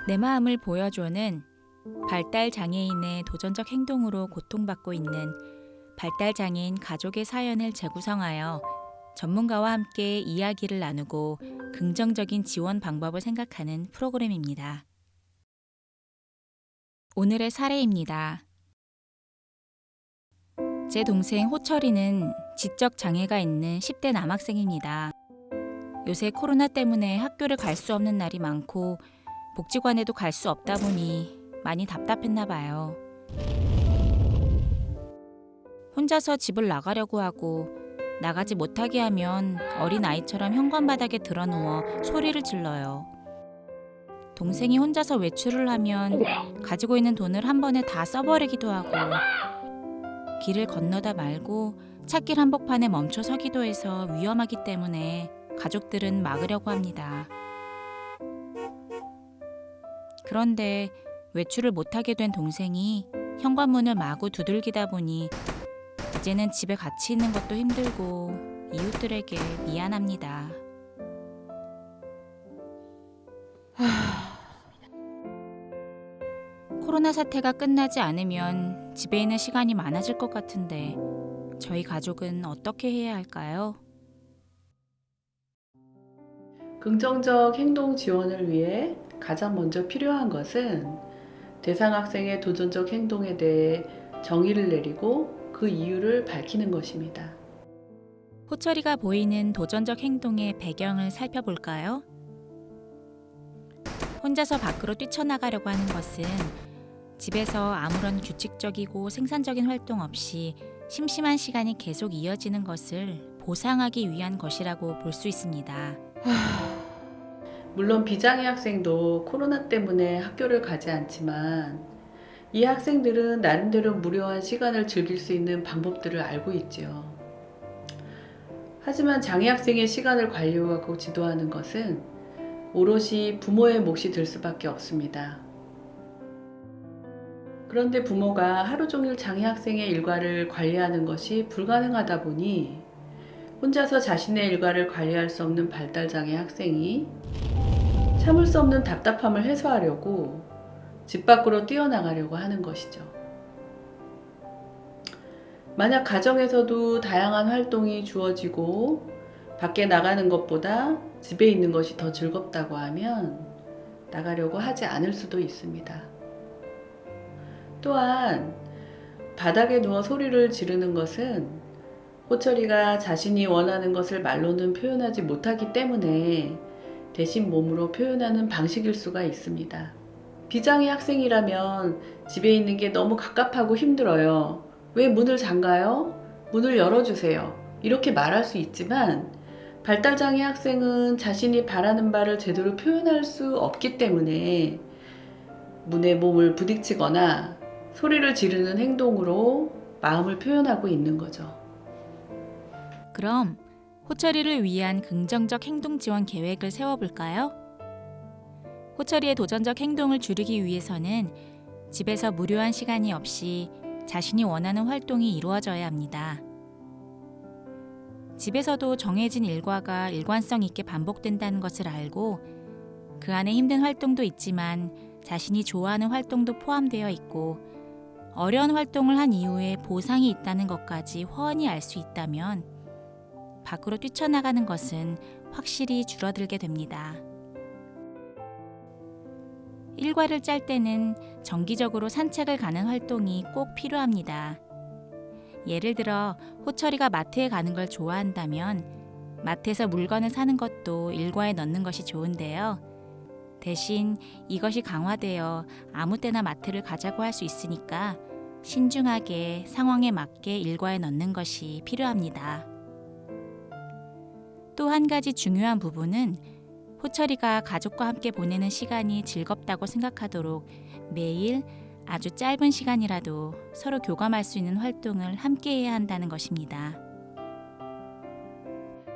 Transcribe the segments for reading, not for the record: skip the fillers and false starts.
내 마음을 보여줘는 발달 장애인의 도전적 행동으로 고통받고 있는 발달 장애인 가족의 사연을 재구성하여 전문가와 함께 이야기를 나누고 긍정적인 지원 방법을 생각하는 프로그램입니다. 오늘의 사례입니다. 제 동생 호철이는 지적 장애가 있는 10대 남학생입니다. 요새 코로나 때문에 학교를 갈 수 없는 날이 많고 복지관에도 갈 수 없다 보니 많이 답답했나 봐요. 혼자서 집을 나가려고 하고 나가지 못하게 하면 어린아이처럼 현관바닥에 드러누워 소리를 질러요. 동생이 혼자서 외출을 하면 가지고 있는 돈을 한 번에 다 써버리기도 하고 길을 건너다 말고 찻길 한복판에 멈춰 서기도 해서 위험하기 때문에 가족들은 막으려고 합니다. 그런데 외출을 못하게 된 동생이 현관문을 마구 두들기다 보니 이제는 집에 같이 있는 것도 힘들고 이웃들에게 미안합니다. 코로나 사태가 끝나지 않으면 집에 있는 시간이 많아질 것 같은데 저희 가족은 어떻게 해야 할까요? 긍정적 행동 지원을 위해 가장 먼저 필요한 것은 대상 학생의 도전적 행동에 대해 정의를 내리고 그 이유를 밝히는 것입니다. 호철이가 보이는 도전적 행동의 배경을 살펴볼까요? 혼자서 밖으로 뛰쳐나가려고 하는 것은 집에서 아무런 규칙적이고 생산적인 활동 없이 심심한 시간이 계속 이어지는 것을 보상하기 위한 것이라고 볼 수 있습니다. 물론 비장애 학생도 코로나 때문에 학교를 가지 않지만 이 학생들은 나름대로 무료한 시간을 즐길 수 있는 방법들을 알고 있지요. 하지만 장애 학생의 시간을 관리하고 지도하는 것은 오롯이 부모의 몫이 될 수밖에 없습니다. 그런데 부모가 하루 종일 장애 학생의 일과를 관리하는 것이 불가능하다 보니 혼자서 자신의 일과를 관리할 수 없는 발달장애 학생이 참을 수 없는 답답함을 해소하려고 집 밖으로 뛰어나가려고 하는 것이죠. 만약 가정에서도 다양한 활동이 주어지고 밖에 나가는 것보다 집에 있는 것이 더 즐겁다고 하면 나가려고 하지 않을 수도 있습니다. 또한 바닥에 누워 소리를 지르는 것은 호철이가 자신이 원하는 것을 말로는 표현하지 못하기 때문에 대신 몸으로 표현하는 방식일 수가 있습니다. 비장애 학생이라면 집에 있는 게 너무 갑갑하고 힘들어요. 왜 문을 잠가요? 문을 열어주세요. 이렇게 말할 수 있지만 발달장애 학생은 자신이 바라는 바를 제대로 표현할 수 없기 때문에 문에 몸을 부딪히거나 소리를 지르는 행동으로 마음을 표현하고 있는 거죠. 그럼 호철이를 위한 긍정적 행동 지원 계획을 세워볼까요? 호철이의 도전적 행동을 줄이기 위해서는 집에서 무료한 시간이 없이 자신이 원하는 활동이 이루어져야 합니다. 집에서도 정해진 일과가 일관성 있게 반복된다는 것을 알고 그 안에 힘든 활동도 있지만 자신이 좋아하는 활동도 포함되어 있고 어려운 활동을 한 이후에 보상이 있다는 것까지 훤히 알 수 있다면 밖으로 뛰쳐나가는 것은 확실히 줄어들게 됩니다. 일과를 짤 때는 정기적으로 산책을 가는 활동이 꼭 필요합니다. 예를 들어 호철이가 마트에 가는 걸 좋아한다면 마트에서 물건을 사는 것도 일과에 넣는 것이 좋은데요. 대신 이것이 강화되어 아무 때나 마트를 가자고 할 수 있으니까 신중하게 상황에 맞게 일과에 넣는 것이 필요합니다. 또 한 가지 중요한 부분은 호철이가 가족과 함께 보내는 시간이 즐겁다고 생각하도록 매일 아주 짧은 시간이라도 서로 교감할 수 있는 활동을 함께 해야 한다는 것입니다.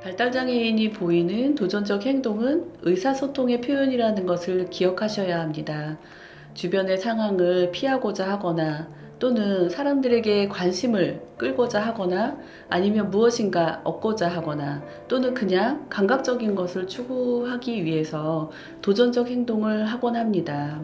발달장애인이 보이는 도전적 행동은 의사소통의 표현이라는 것을 기억하셔야 합니다. 주변의 상황을 피하고자 하거나 또는 사람들에게 관심을 끌고자 하거나 아니면 무엇인가 얻고자 하거나 또는 그냥 감각적인 것을 추구하기 위해서 도전적 행동을 하곤 합니다.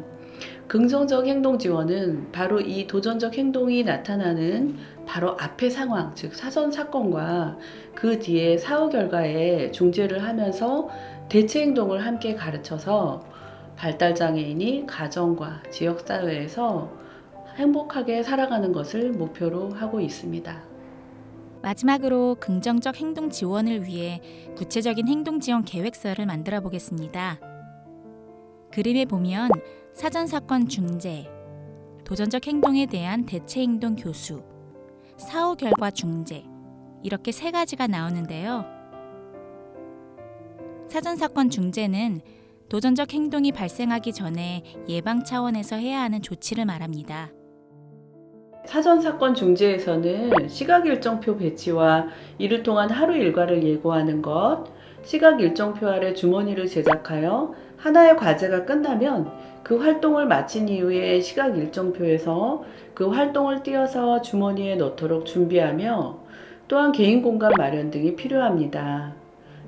긍정적 행동 지원은 바로 이 도전적 행동이 나타나는 바로 앞의 상황, 즉 사전 사건과 그 뒤에 사후 결과에 중재를 하면서 대체 행동을 함께 가르쳐서 발달장애인이 가정과 지역사회에서 행복하게 살아가는 것을 목표로 하고 있습니다. 마지막으로 긍정적 행동 지원을 위해 구체적인 행동 지원 계획서를 만들어 보겠습니다. 그림에 보면 사전 사건 중재, 도전적 행동에 대한 대체 행동 교수, 사후 결과 중재, 이렇게 세 가지가 나오는데요. 사전 사건 중재는 도전적 행동이 발생하기 전에 예방 차원에서 해야 하는 조치를 말합니다. 사전 사건 중재에서는 시각 일정표 배치와 이를 통한 하루 일과를 예고하는 것, 시각 일정표 아래 주머니를 제작하여 하나의 과제가 끝나면 그 활동을 마친 이후에 시각 일정표에서 그 활동을 띄어서 주머니에 넣도록 준비하며 또한 개인 공간 마련 등이 필요합니다.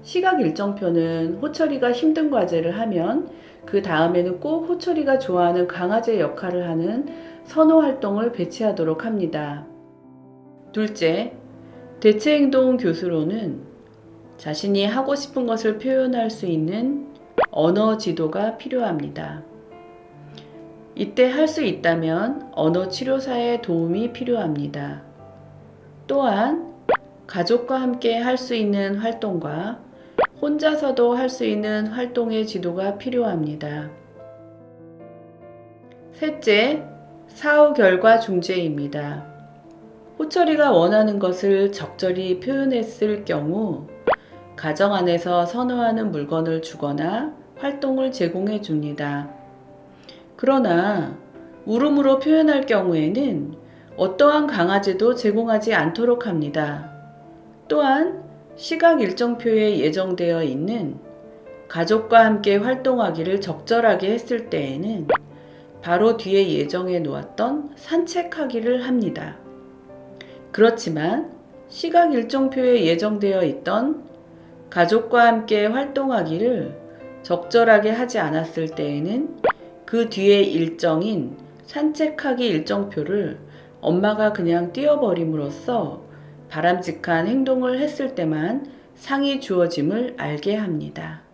시각 일정표는 호철이가 힘든 과제를 하면 그 다음에는 꼭 호철이가 좋아하는 강아지 역할을 하는 선호 활동을 배치하도록 합니다. 둘째, 대체행동 교수로는 자신이 하고 싶은 것을 표현할 수 있는 언어 지도가 필요합니다. 이때 할 수 있다면 언어 치료사의 도움이 필요합니다. 또한 가족과 함께 할 수 있는 활동과 혼자서도 할 수 있는 활동의 지도가 필요합니다. 셋째, 사후 결과 중재입니다. 호철이가 원하는 것을 적절히 표현했을 경우 가정 안에서 선호하는 물건을 주거나 활동을 제공해 줍니다. 그러나 울음으로 표현할 경우에는 어떠한 강아지도 제공하지 않도록 합니다. 또한 시각 일정표에 예정되어 있는 가족과 함께 활동하기를 적절하게 했을 때에는 바로 뒤에 예정해 놓았던 산책하기를 합니다. 그렇지만 시각 일정표에 예정되어 있던 가족과 함께 활동하기를 적절하게 하지 않았을 때에는 그 뒤에 일정인 산책하기 일정표를 엄마가 그냥 띄워버림으로써 바람직한 행동을 했을 때만 상이 주어짐을 알게 합니다.